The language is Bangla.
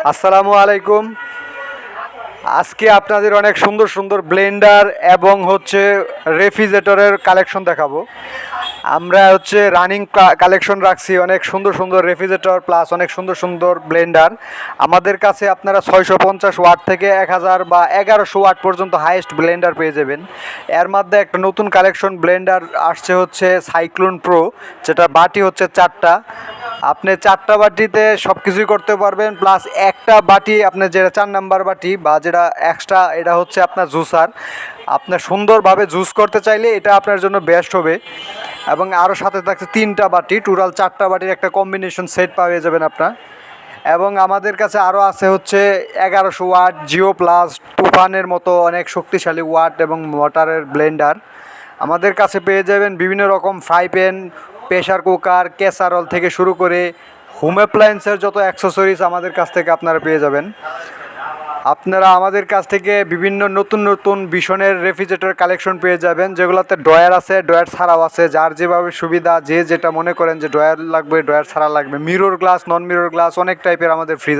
আসসালামু আলাইকুম। আজকে আপনাদের অনেক সুন্দর সুন্দর ব্লেন্ডার এবং রেফ্রিজারেটরের কালেকশন দেখাবো। আমরা রানিং কালেকশন রাখছি, অনেক সুন্দর সুন্দর রেফ্রিজারেটর প্লাস অনেক সুন্দর সুন্দর ব্লেন্ডার। আমাদের কাছে আপনারা 650 ওয়াট থেকে 1000 বা 1100 ওয়াট পর্যন্ত হাইয়েস্ট ব্লেন্ডার পেয়ে যাবেন। এর মধ্যে একটা নতুন কালেকশন ব্লেন্ডার আসছে সাইক্লোন প্রো, যেটা বাটি 4টা। আপনি 4টা বাটিতে সব কিছুই করতে পারবেন, প্লাস একটা বাটি আপনি যেটা 4 নাম্বার বাটি বা যেটা এক্সট্রা, এটা আপনার জুসার। আপনার সুন্দরভাবে জুস করতে চাইলে এটা আপনার জন্য বেস্ট হবে। এবং আরও সাথে থাকছে 3টা বাটি, টোটাল 4টা বাটির একটা কম্বিনেশন সেট পাওয়া যাবেন আপনার। এবং আমাদের কাছে আরও আছে 1100 ওয়াট জিও প্লাস তুফানের মতো অনেক শক্তিশালী ওয়াট এবং মোটরের ব্লেন্ডার। আমাদের কাছে পেয়ে যাবেন বিভিন্ন রকম fry pan, pressure cooker, casserole থেকে শুরু করে হোম অ্যাপ্লায়েন্সের যত অ্যাক্সেসরিজ আমাদের কাছ থেকে আপনারা পেয়ে যাবেন। আপনারা আমাদের কাছ থেকে বিভিন্ন নতুন নতুন ভীষণের রেফ্রিজারেটর কালেকশন পেয়ে যাবেন, যেগুলোতে ড্রয়ার আছে, ড্রয়ার ছাড়াও আছে, যার যেভাবে সুবিধা, যে যেটা মনে করেন যে ড্রয়ার লাগবে, ড্রয়ার ছাড়া লাগবে, মিরর গ্লাস, নন মিরর গ্লাস, অনেক টাইপের আমাদের ফ্রিজ আছে।